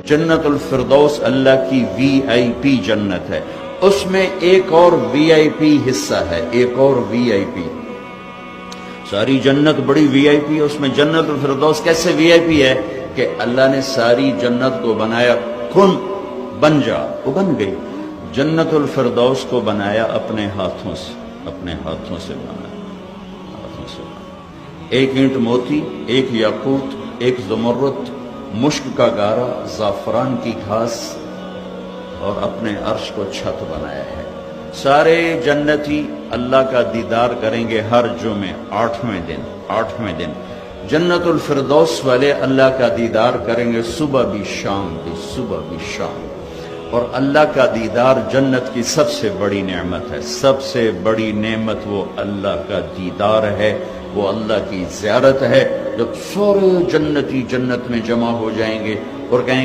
جنت الفردوس اللہ کی وی آئی پی جنت ہے، اس میں ایک اور وی آئی پی حصہ ہے، ایک اور وی آئی پی۔ ساری جنت بڑی وی آئی پی ہے، اس میں جنت الفردوس کیسے وی آئی پی ہے کہ اللہ نے ساری جنت کو بنایا، کن بن جا، وہ بن گئی۔ جنت الفردوس کو بنایا اپنے ہاتھوں سے، اپنے ہاتھوں سے بنایا، ہاتھوں سے بنایا۔ ایک اینٹ موتی، ایک یاقوت، ایک زمرد، مشک کا گارا، زعفران کی گھاس، اور اپنے عرش کو چھت بنایا ہے۔ سارے جنتی اللہ کا دیدار کریں گے ہر جمعے، 8ویں دن جنت الفردوس والے اللہ کا دیدار کریں گے، صبح بھی شام بھی، صبح بھی شام۔ اور اللہ کا دیدار جنت کی سب سے بڑی نعمت ہے، سب سے بڑی نعمت وہ اللہ کا دیدار ہے، وہ اللہ کی زیارت ہے۔ جب سارے جنتی جنت میں جمع ہو جائیں گے اور کہیں گے